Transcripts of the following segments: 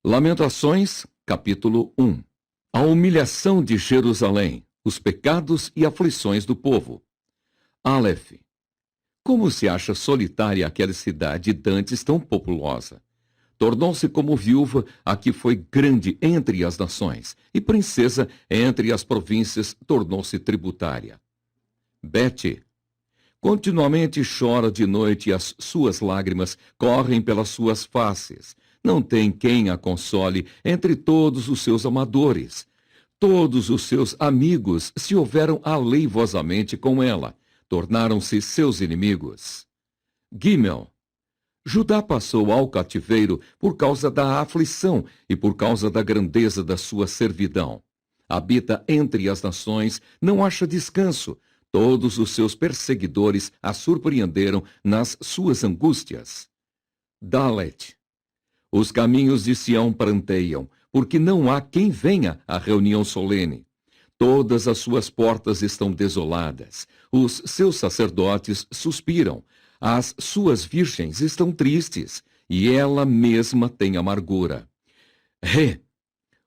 Lamentações, capítulo 1. A humilhação de Jerusalém, os pecados e aflições do povo. Aleph. Como se acha solitária aquela cidade dantes tão populosa? Tornou-se como viúva a que foi grande entre as nações, e princesa entre as províncias tornou-se tributária. Bete. Continuamente chora de noite e as suas lágrimas correm pelas suas faces. Não tem quem a console entre todos os seus amadores. Todos os seus amigos se houveram aleivosamente com ela, tornaram-se seus inimigos. Gimel. Judá passou ao cativeiro por causa da aflição e por causa da grandeza da sua servidão. Habita entre as nações, não acha descanso. Todos os seus perseguidores a surpreenderam nas suas angústias. Dalet. Os caminhos de Sião pranteiam, porque não há quem venha à reunião solene. Todas as suas portas estão desoladas. Os seus sacerdotes suspiram. As suas virgens estão tristes, e ela mesma tem amargura.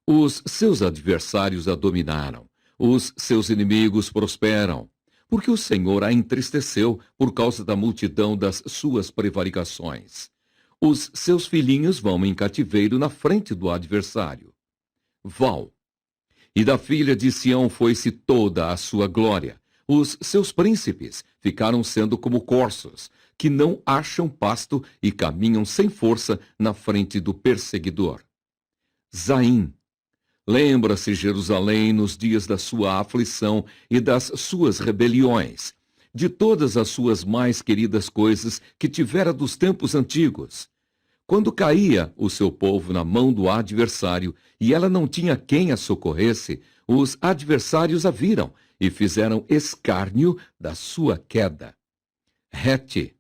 Os seus adversários a dominaram. Os seus inimigos prosperam. Porque o Senhor a entristeceu por causa da multidão das suas prevaricações. Os seus filhinhos vão em cativeiro na frente do adversário. Val. E da filha de Sião foi-se toda a sua glória. Os seus príncipes ficaram sendo como corços, que não acham pasto e caminham sem força na frente do perseguidor. Zaim. Lembra-se Jerusalém nos dias da sua aflição e das suas rebeliões, de todas as suas mais queridas coisas que tivera dos tempos antigos. Quando caía o seu povo na mão do adversário e ela não tinha quem a socorresse, os adversários a viram e fizeram escárnio da sua queda. Rete.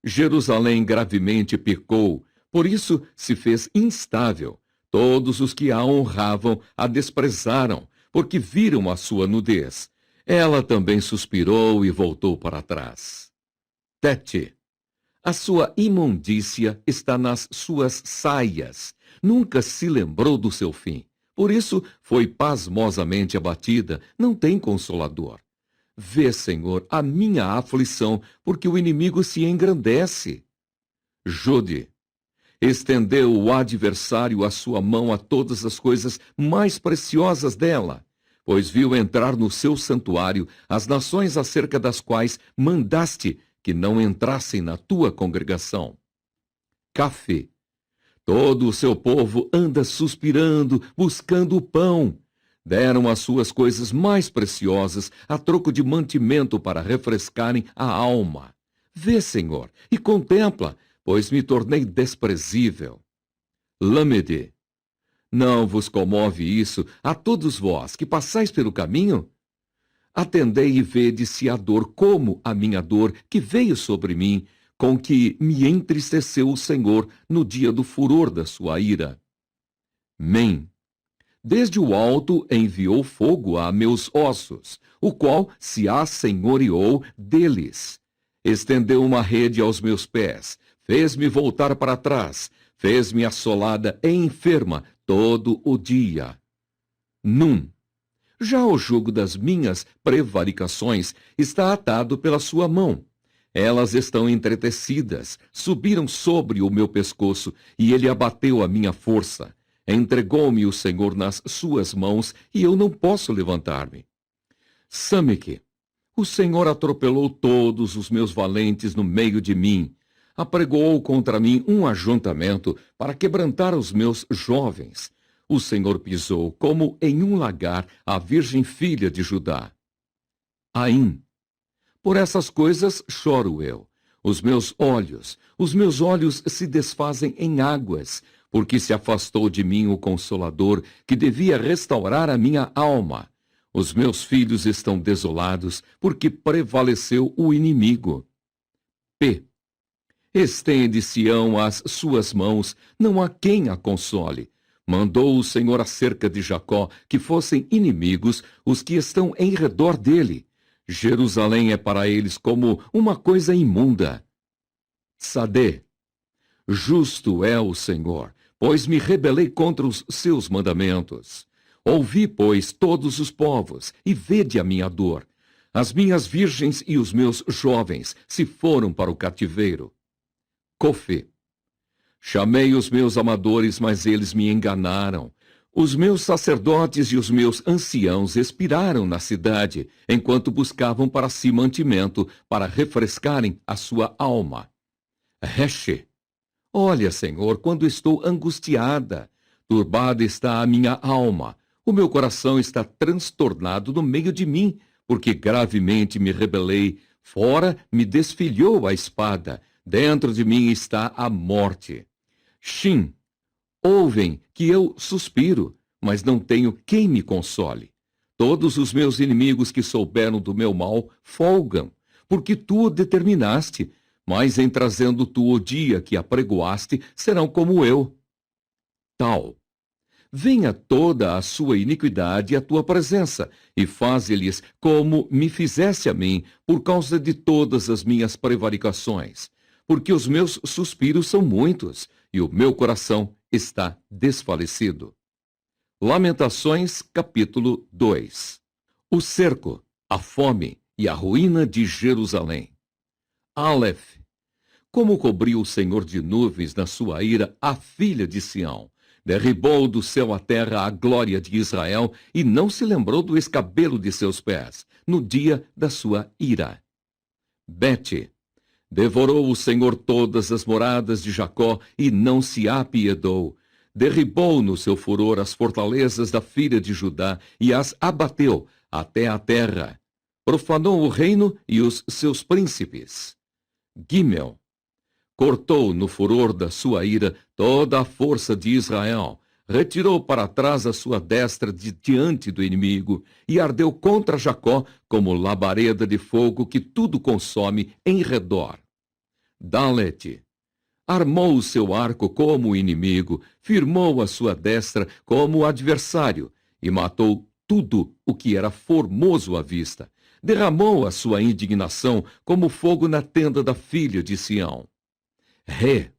Jerusalém gravemente pecou, por isso se fez instável. Todos os que a honravam a desprezaram, porque viram a sua nudez. Ela também suspirou e voltou para trás. Tete. A sua imundícia está nas suas saias. Nunca se lembrou do seu fim. Por isso foi pasmosamente abatida, não tem consolador. Vê, Senhor, a minha aflição, porque o inimigo se engrandece. Jode. Estendeu o adversário a sua mão a todas as coisas mais preciosas dela, pois viu entrar no seu santuário as nações acerca das quais mandaste que não entrassem na tua congregação. Café. Todo o seu povo anda suspirando, buscando o pão. Deram as suas coisas mais preciosas a troco de mantimento para refrescarem a alma. Vê, Senhor, e contempla, pois me tornei desprezível. Lâmede. Não vos comove isso a todos vós que passais pelo caminho? Atendei e vede-se a dor como a minha dor que veio sobre mim, com que me entristeceu o Senhor no dia do furor da sua ira. Mem. Desde o alto enviou fogo a meus ossos, o qual se assenhoreou deles. Estendeu uma rede aos meus pés, fez-me voltar para trás, fez-me assolada e enferma todo o dia. Num. Já o jugo das minhas prevaricações está atado pela sua mão. Elas estão entretecidas, subiram sobre o meu pescoço, e ele abateu a minha força. Entregou-me o Senhor nas suas mãos, e eu não posso levantar-me. Sameque. O Senhor atropelou todos os meus valentes no meio de mim. Apregoou contra mim um ajuntamento para quebrantar os meus jovens. O Senhor pisou, como em um lagar, a virgem filha de Judá. Aim. Por essas coisas choro eu. Os meus olhos se desfazem em águas, porque se afastou de mim o Consolador, que devia restaurar a minha alma. Os meus filhos estão desolados, porque prevaleceu o inimigo. P. Estende Sião as suas mãos, não há quem a console. Mandou o Senhor acerca de Jacó que fossem inimigos os que estão em redor dele. Jerusalém é para eles como uma coisa imunda. Sadê. Justo é o Senhor, pois me rebelei contra os seus mandamentos. Ouvi, pois, todos os povos, e vede a minha dor. As minhas virgens e os meus jovens se foram para o cativeiro. Cofe. Chamei os meus amadores, mas eles me enganaram. Os meus sacerdotes e os meus anciãos expiraram na cidade, enquanto buscavam para si mantimento, para refrescarem a sua alma. Reche. Olha, Senhor, quando estou angustiada, turbada está a minha alma. O meu coração está transtornado no meio de mim, porque gravemente me rebelei. Fora me desfilhou a espada, dentro de mim está a morte. Shim. Ouvem que eu suspiro, mas não tenho quem me console. Todos os meus inimigos que souberam do meu mal folgam, porque tu o determinaste, mas em trazendo tu o dia que apregoaste, serão como eu. Tal. Venha toda a sua iniquidade à tua presença, e faze-lhes como me fizeste a mim, por causa de todas as minhas prevaricações. Porque os meus suspiros são muitos, e o meu coração está desfalecido. Lamentações, capítulo 2. O cerco, a fome e a ruína de Jerusalém. Aleph. Como cobriu o Senhor de nuvens na sua ira a filha de Sião, derribou do céu à terra a glória de Israel e não se lembrou do escabelo de seus pés, no dia da sua ira. Bete. Devorou o Senhor todas as moradas de Jacó e não se apiedou. Derribou no seu furor as fortalezas da filha de Judá e as abateu até a terra. Profanou o reino e os seus príncipes. Gimel. Cortou no furor da sua ira toda a força de Israel. Retirou para trás a sua destra de diante do inimigo e ardeu contra Jacó como labareda de fogo que tudo consome em redor. Dalet. Armou o seu arco como o inimigo, firmou a sua destra como o adversário e matou tudo o que era formoso à vista. Derramou a sua indignação como fogo na tenda da filha de Sião. Ré.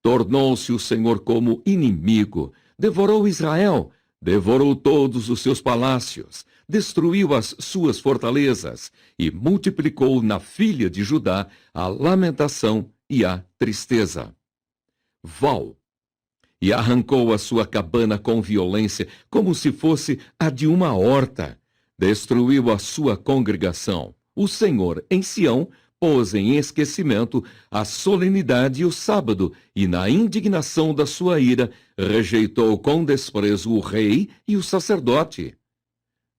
Tornou-se o Senhor como inimigo, devorou Israel, devorou todos os seus palácios, destruiu as suas fortalezas e multiplicou na filha de Judá a lamentação e a tristeza. Val. E arrancou a sua cabana com violência, como se fosse a de uma horta. Destruiu a sua congregação. O Senhor, em Sião, pôs em esquecimento a solenidade e o sábado, e na indignação da sua ira, rejeitou com desprezo o rei e o sacerdote.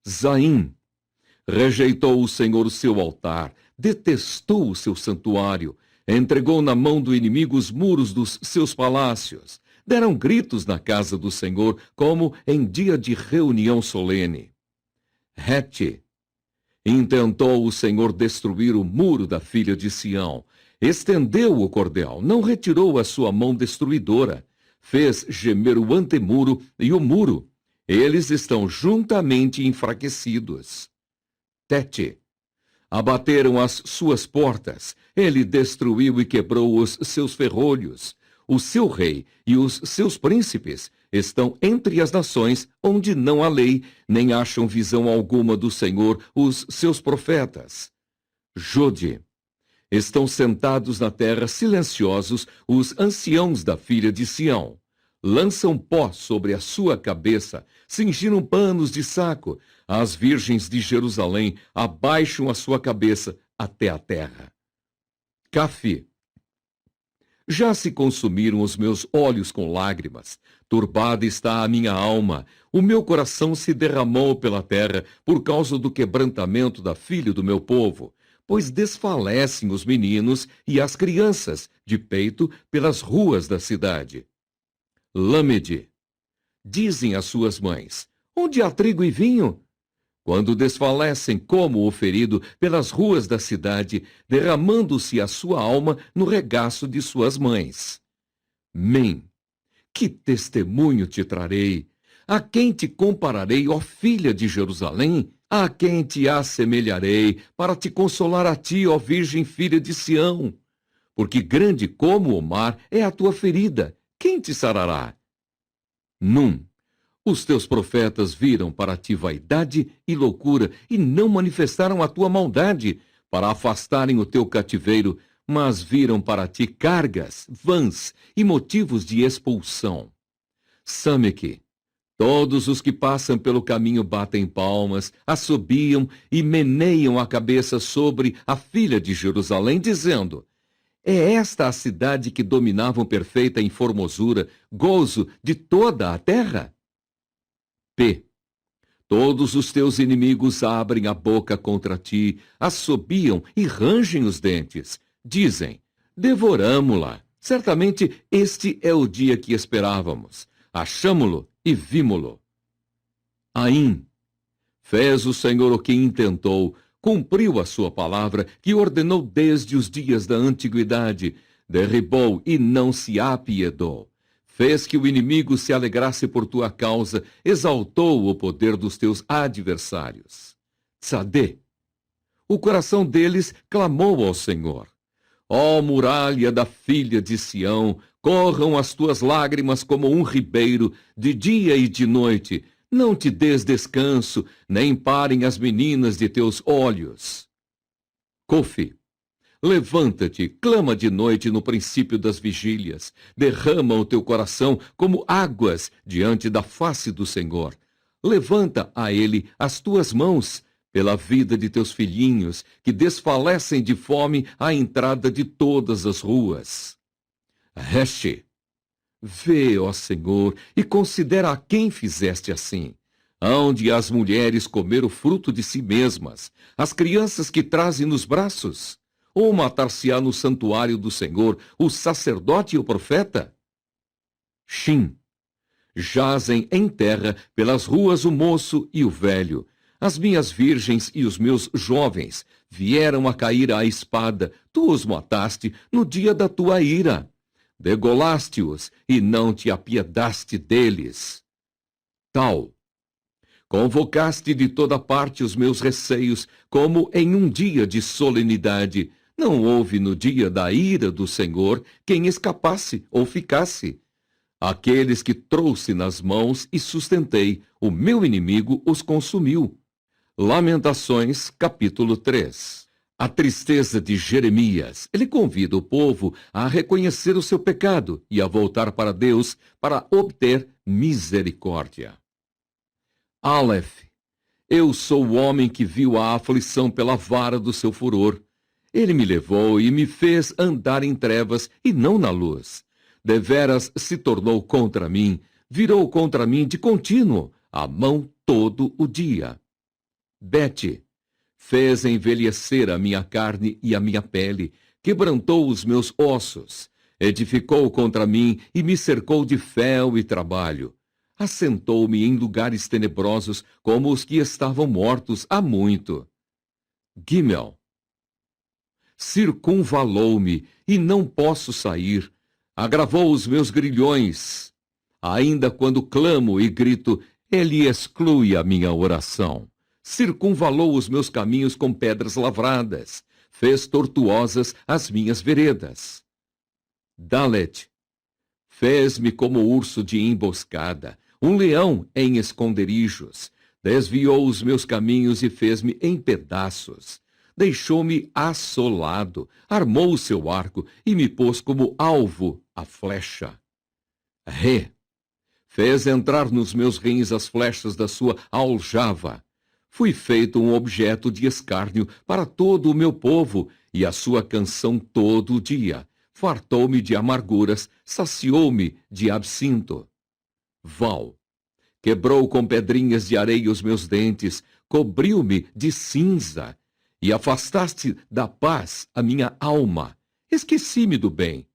Zaim. Rejeitou o Senhor o seu altar, detestou o seu santuário, entregou na mão do inimigo os muros dos seus palácios. Deram gritos na casa do Senhor, como em dia de reunião solene. Rete. Intentou o Senhor destruir o muro da filha de Sião. Estendeu o cordel, não retirou a sua mão destruidora. Fez gemer o antemuro e o muro. Eles estão juntamente enfraquecidos. Tete. Abateram as suas portas. Ele destruiu e quebrou os seus ferrolhos. O seu rei e os seus príncipes estão entre as nações onde não há lei, nem acham visão alguma do Senhor os seus profetas. Jode. Estão sentados na terra silenciosos os anciãos da filha de Sião. Lançam pó sobre a sua cabeça, cingiram panos de saco. As virgens de Jerusalém abaixam a sua cabeça até a terra. Cafi. Já se consumiram os meus olhos com lágrimas. Turbada está a minha alma. O meu coração se derramou pela terra por causa do quebrantamento da filha do meu povo, pois desfalecem os meninos e as crianças de peito pelas ruas da cidade. Lâmede. Dizem as suas mães: onde há trigo e vinho? Quando desfalecem como o ferido pelas ruas da cidade, derramando-se a sua alma no regaço de suas mães. Mem. Que testemunho te trarei? A quem te compararei, ó filha de Jerusalém? A quem te assemelharei para te consolar a ti, ó virgem filha de Sião? Porque grande como o mar é a tua ferida, quem te sarará? Num, os teus profetas viram para ti vaidade e loucura e não manifestaram a tua maldade para afastarem o teu cativeiro, mas viram para ti cargas, vãs e motivos de expulsão. Sameque, todos os que passam pelo caminho batem palmas, assobiam e meneiam a cabeça sobre a filha de Jerusalém, dizendo: é esta a cidade que dominavam perfeita em formosura, gozo de toda a terra? P. Todos os teus inimigos abrem a boca contra ti, assobiam e rangem os dentes. Dizem: devoramo-la. Certamente este é o dia que esperávamos. Achamo-lo e vimo-lo. Aim. Fez o Senhor o que intentou, cumpriu a sua palavra, que ordenou desde os dias da antiguidade, derribou e não se apiedou. Fez que o inimigo se alegrasse por tua causa, exaltou o poder dos teus adversários. Tzadê. O coração deles clamou ao Senhor. Ó muralha da filha de Sião, corram as tuas lágrimas como um ribeiro, de dia e de noite. Não te des descanso, nem parem as meninas de teus olhos. Cofi. Levanta-te, clama de noite no princípio das vigílias. Derrama o teu coração como águas diante da face do Senhor. Levanta a ele as tuas mãos pela vida de teus filhinhos, que desfalecem de fome à entrada de todas as ruas. Reche. Vê, ó Senhor, e considera a quem fizeste assim. Hão de as mulheres comer o fruto de si mesmas, as crianças que trazem nos braços? Ou matar-se-á no santuário do Senhor o sacerdote e o profeta? Shim. Jazem em terra pelas ruas o moço e o velho. As minhas virgens e os meus jovens vieram a cair à espada. Tu os mataste no dia da tua ira. Degolaste-os e não te apiedaste deles. Tal. Convocaste de toda parte os meus receios, como em um dia de solenidade. Não houve no dia da ira do Senhor quem escapasse ou ficasse. Aqueles que trouxe nas mãos e sustentei, o meu inimigo os consumiu. Lamentações, capítulo 3. A tristeza de Jeremias. Ele convida o povo a reconhecer o seu pecado e a voltar para Deus para obter misericórdia. Aleph. Eu sou o homem que viu a aflição pela vara do seu furor. Ele me levou e me fez andar em trevas e não na luz. Deveras se tornou contra mim, virou contra mim de contínuo, a mão todo o dia. Bete. Fez envelhecer a minha carne e a minha pele, quebrantou os meus ossos, edificou contra mim e me cercou de fel e trabalho. Assentou-me em lugares tenebrosos, como os que estavam mortos há muito. Gimel. Circunvalou-me, e não posso sair. Agravou os meus grilhões. Ainda quando clamo e grito, ele exclui a minha oração. Circunvalou os meus caminhos com pedras lavradas. Fez tortuosas as minhas veredas. Dalet. Fez-me como urso de emboscada, um leão em esconderijos. Desviou os meus caminhos e fez-me em pedaços. Deixou-me assolado, armou o seu arco e me pôs como alvo a flecha. Ré. Fez entrar nos meus rins as flechas da sua aljava. Fui feito um objeto de escárnio para todo o meu povo, e a sua canção todo o dia. Fartou-me de amarguras, saciou-me de absinto. Val. Quebrou com pedrinhas de areia os meus dentes, cobriu-me de cinza, e afastaste da paz a minha alma. Esqueci-me do bem.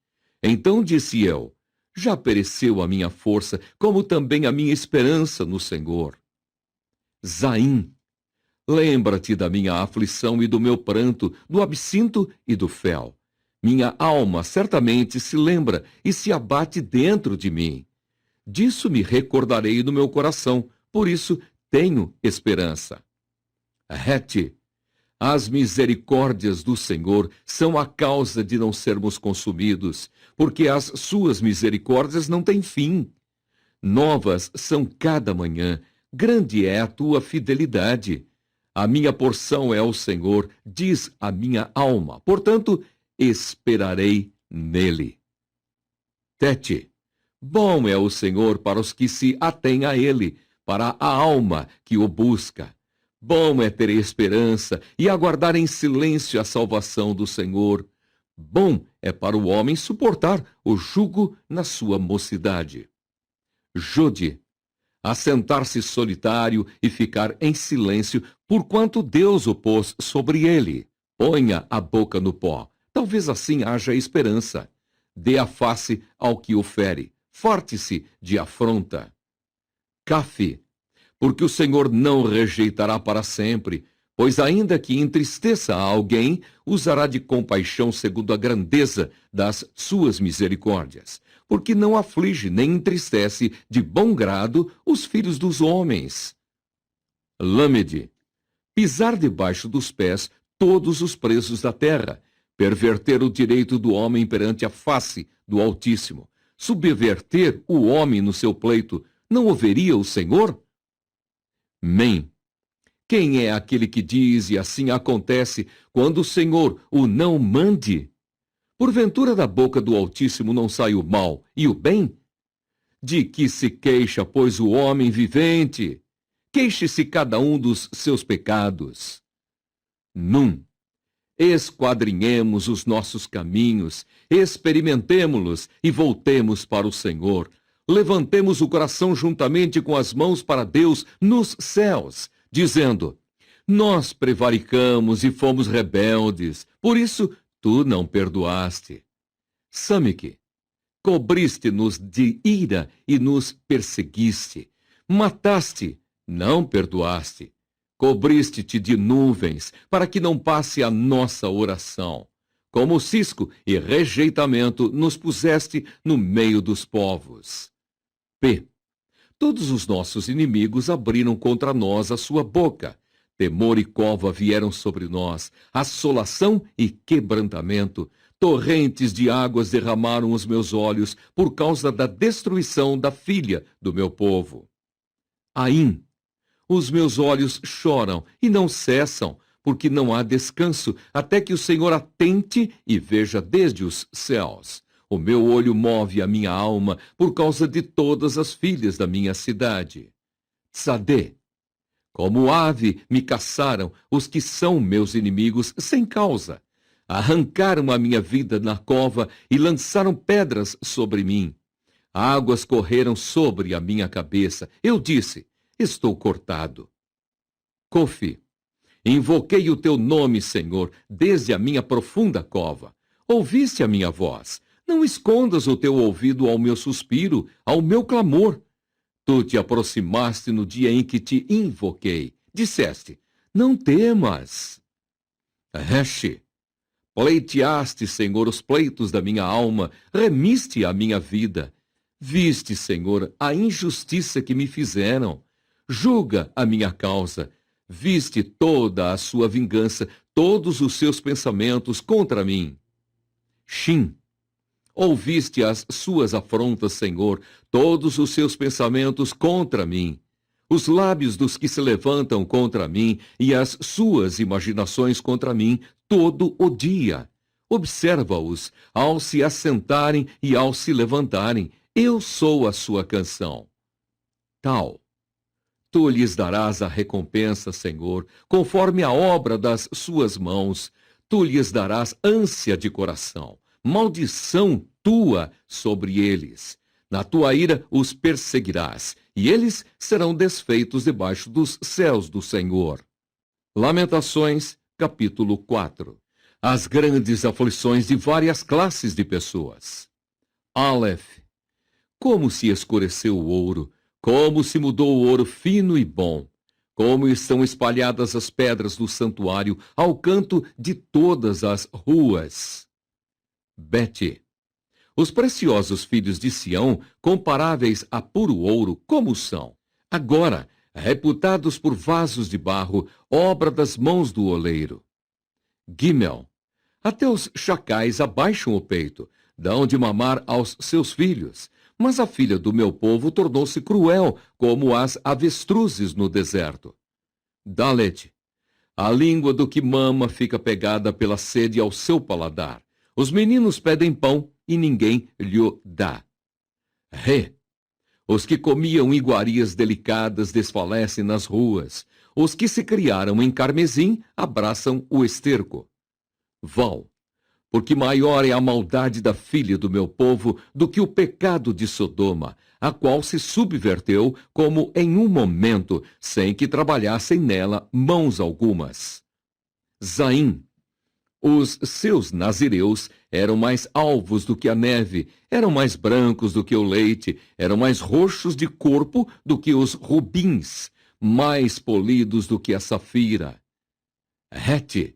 Então disse eu, já pereceu a minha força, como também a minha esperança no Senhor. Zaim. Lembra-te da minha aflição e do meu pranto, do absinto e do fel. Minha alma certamente se lembra e se abate dentro de mim. Disso me recordarei no meu coração, por isso tenho esperança. Rete. As misericórdias do Senhor são a causa de não sermos consumidos, porque as suas misericórdias não têm fim. Novas são cada manhã, grande é a tua fidelidade. A minha porção é o Senhor, diz a minha alma, portanto, esperarei nele. Tete. Bom é o Senhor para os que se atêm a ele, para a alma que o busca. Bom é ter esperança e aguardar em silêncio a salvação do Senhor. Bom é para o homem suportar o jugo na sua mocidade. Jode. Assentar-se solitário e ficar em silêncio, porquanto Deus o pôs sobre ele. Ponha a boca no pó, talvez assim haja esperança. Dê a face ao que o fere, farte-se de afronta. Cafe. Porque o Senhor não rejeitará para sempre, pois ainda que entristeça a alguém, usará de compaixão segundo a grandeza das suas misericórdias, porque não aflige nem entristece de bom grado os filhos dos homens. Lâmede. Pisar debaixo dos pés todos os presos da terra, perverter o direito do homem perante a face do Altíssimo, subverter o homem no seu pleito, não o veria o Senhor? Mem. Quem é aquele que diz e assim acontece quando o Senhor o não mande? Porventura da boca do Altíssimo não sai o mal e o bem? De que se queixa, pois, o homem vivente? Queixe-se cada um dos seus pecados. Num. Esquadrinhemos os nossos caminhos, experimentemo-los e voltemos para o Senhor. Levantemos o coração juntamente com as mãos para Deus nos céus, dizendo: nós prevaricamos e fomos rebeldes, por isso tu não perdoaste. Samique. Cobriste-nos de ira e nos perseguiste. Mataste, não perdoaste. Cobriste-te de nuvens, para que não passe a nossa oração. Como cisco e rejeitamento nos puseste no meio dos povos. P. Todos os nossos inimigos abriram contra nós a sua boca. Temor e cova vieram sobre nós, assolação e quebrantamento. Torrentes de águas derramaram os meus olhos por causa da destruição da filha do meu povo. Aim. Os meus olhos choram e não cessam, porque não há descanso, até que o Senhor atente e veja desde os céus. O meu olho move a minha alma por causa de todas as filhas da minha cidade. Tzadê. Como ave me caçaram os que são meus inimigos sem causa. Arrancaram a minha vida na cova e lançaram pedras sobre mim. Águas correram sobre a minha cabeça. Eu disse: estou cortado. Cofi. Invoquei o teu nome, Senhor, desde a minha profunda cova. Ouviste a minha voz. Não escondas o teu ouvido ao meu suspiro, ao meu clamor. Tu te aproximaste no dia em que te invoquei. Disseste: não temas. Reche. Pleiteaste, Senhor, os pleitos da minha alma, remiste a minha vida. Viste, Senhor, a injustiça que me fizeram. Julga a minha causa. Viste toda a sua vingança, todos os seus pensamentos contra mim. Shin. Ouviste as suas afrontas, Senhor, todos os seus pensamentos contra mim. Os lábios dos que se levantam contra mim e as suas imaginações contra mim todo o dia. Observa-os ao se assentarem e ao se levantarem. Eu sou a sua canção. Tal. Tu lhes darás a recompensa, Senhor, conforme a obra das suas mãos. Tu lhes darás ânsia de coração, maldição tua sobre eles. Na tua ira os perseguirás, e eles serão desfeitos debaixo dos céus do Senhor. Lamentações, capítulo 4. As grandes aflições de várias classes de pessoas. Aleph. Como se escureceu o ouro, como se mudou o ouro fino e bom, como estão espalhadas as pedras do santuário ao canto de todas as ruas. Bete. Os preciosos filhos de Sião, comparáveis a puro ouro, como são? Agora, reputados por vasos de barro, obra das mãos do oleiro. Gimel. Até os chacais abaixam o peito, dão de mamar aos seus filhos. Mas a filha do meu povo tornou-se cruel, como as avestruzes no deserto. Dalet. A língua do que mama fica pegada pela sede ao seu paladar. Os meninos pedem pão e ninguém lhe o dá. Ré. Os que comiam iguarias delicadas desfalecem nas ruas. Os que se criaram em carmesim abraçam o esterco. Val. Porque maior é a maldade da filha do meu povo do que o pecado de Sodoma, a qual se subverteu como em um momento, sem que trabalhassem nela mãos algumas. Zaim. Os seus nazireus eram mais alvos do que a neve, eram mais brancos do que o leite, eram mais roxos de corpo do que os rubins, mais polidos do que a safira. Rete.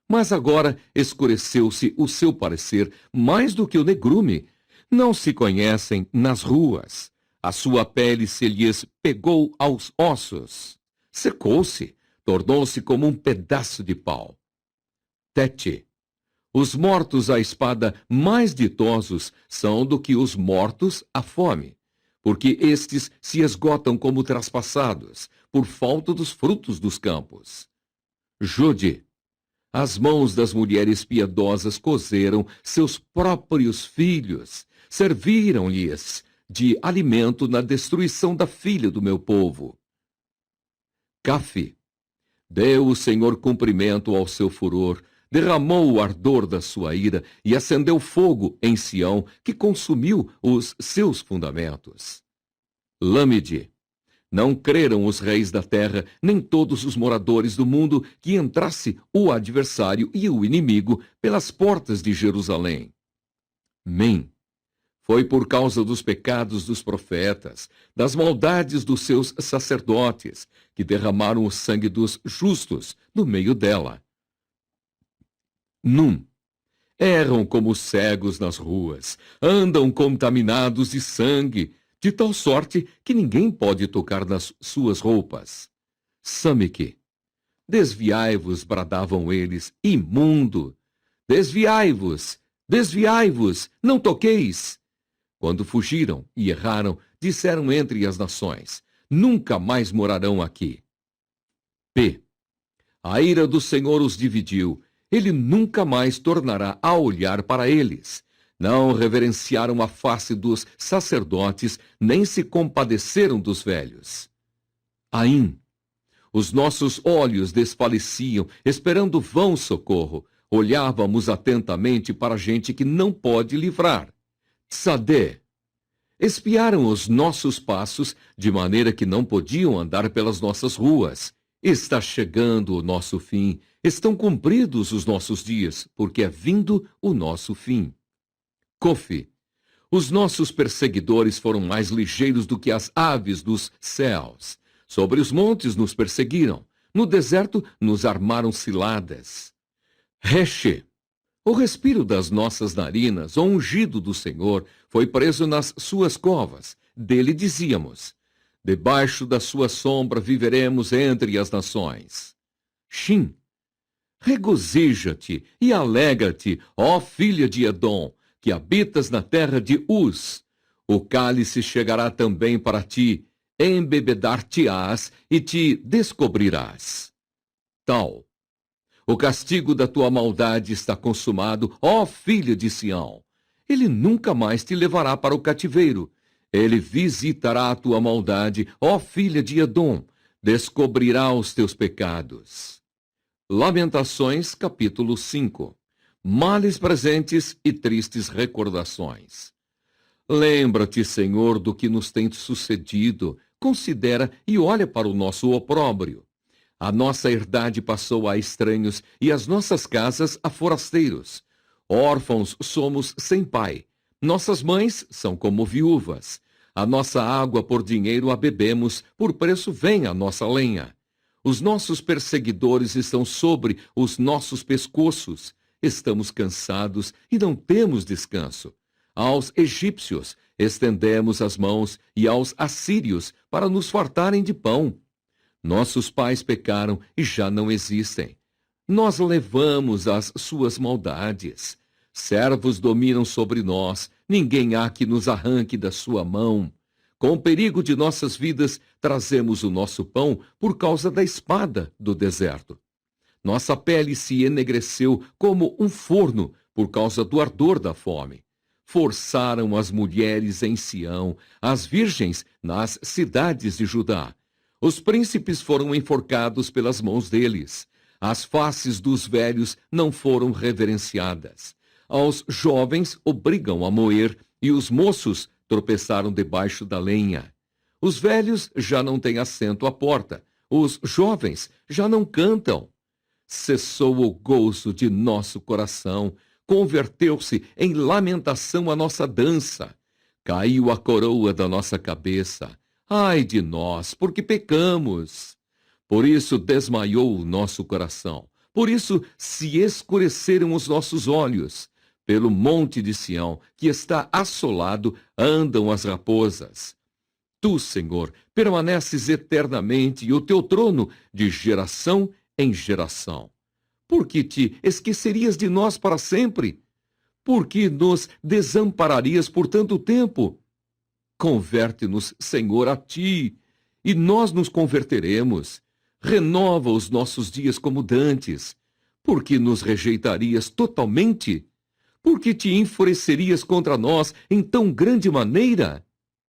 Mas agora escureceu-se o seu parecer mais do que o negrume. Não se conhecem nas ruas. A sua pele se lhes pegou aos ossos. Secou-se, tornou-se como um pedaço de pau. Tete. Os mortos à espada mais ditosos são do que os mortos à fome, porque estes se esgotam como traspassados, por falta dos frutos dos campos. Jude. As mãos das mulheres piedosas cozeram seus próprios filhos, serviram-lhes de alimento na destruição da filha do meu povo. Cafi. Deu o Senhor cumprimento ao seu furor, derramou o ardor da sua ira e acendeu fogo em Sião, que consumiu os seus fundamentos. Lâmide. Não creram os reis da terra, nem todos os moradores do mundo, que entrasse o adversário e o inimigo pelas portas de Jerusalém. Mem. Foi por causa dos pecados dos profetas, das maldades dos seus sacerdotes, que derramaram o sangue dos justos no meio dela. Num. Erram como cegos nas ruas, andam contaminados de sangue, de tal sorte que ninguém pode tocar nas suas roupas. Samique. Desviai-vos, bradavam eles, imundo. Desviai-vos, desviai-vos, não toqueis. Quando fugiram e erraram, disseram entre as nações, nunca mais morarão aqui. P. A ira do Senhor os dividiu, ele nunca mais tornará a olhar para eles. Não reverenciaram a face dos sacerdotes, nem se compadeceram dos velhos. Aim. Os nossos olhos desfaleciam, esperando vão socorro. Olhávamos atentamente para gente que não pode livrar. Tsadé. Espiaram os nossos passos, de maneira que não podiam andar pelas nossas ruas. Está chegando o nosso fim, estão cumpridos os nossos dias, porque é vindo o nosso fim. Kofi. Os nossos perseguidores foram mais ligeiros do que as aves dos céus. Sobre os montes nos perseguiram, no deserto nos armaram ciladas. Reche. O respiro das nossas narinas, o ungido do Senhor, foi preso nas suas covas. Dele dizíamos, debaixo da sua sombra viveremos entre as nações. Shin. Regozija-te e alegra-te, ó filha de Edom, que habitas na terra de Uz. O cálice chegará também para ti, embebedar-te-ás e te descobrirás. Tal. O castigo da tua maldade está consumado, ó filha de Sião. Ele nunca mais te levará para o cativeiro. Ele visitará a tua maldade, ó filha de Edom, descobrirá os teus pecados. Lamentações, capítulo 5. Males presentes e tristes recordações. Lembra-te, Senhor, do que nos tem sucedido. Considera e olha para o nosso opróbrio. A nossa herdade passou a estranhos e as nossas casas a forasteiros. Órfãos somos sem pai. Nossas mães são como viúvas. A nossa água por dinheiro a bebemos, por preço vem a nossa lenha. Os nossos perseguidores estão sobre os nossos pescoços. Estamos cansados e não temos descanso. Aos egípcios estendemos as mãos e aos assírios para nos fartarem de pão. Nossos pais pecaram e já não existem. Nós levamos as suas maldades. Servos dominam sobre nós, ninguém há que nos arranque da sua mão. Com o perigo de nossas vidas, trazemos o nosso pão por causa da espada do deserto. Nossa pele se enegreceu como um forno por causa do ardor da fome. Forçaram as mulheres em Sião, as virgens nas cidades de Judá. Os príncipes foram enforcados pelas mãos deles. As faces dos velhos não foram reverenciadas. Aos jovens obrigam a moer, e os moços tropeçaram debaixo da lenha. Os velhos já não têm assento à porta. Os jovens já não cantam. Cessou o gozo de nosso coração. Converteu-se em lamentação a nossa dança. Caiu a coroa da nossa cabeça. Ai de nós, porque pecamos. Por isso desmaiou o nosso coração. Por isso se escureceram os nossos olhos. Pelo monte de Sião, que está assolado, andam as raposas. Tu, Senhor, permaneces eternamente, e o teu trono de geração em geração. Por que te esquecerias de nós para sempre? Por que nos desampararias por tanto tempo? Converte-nos, Senhor, a ti, e nós nos converteremos. Renova os nossos dias como dantes. Por que nos rejeitarias totalmente? Por que te enfurecerias contra nós em tão grande maneira?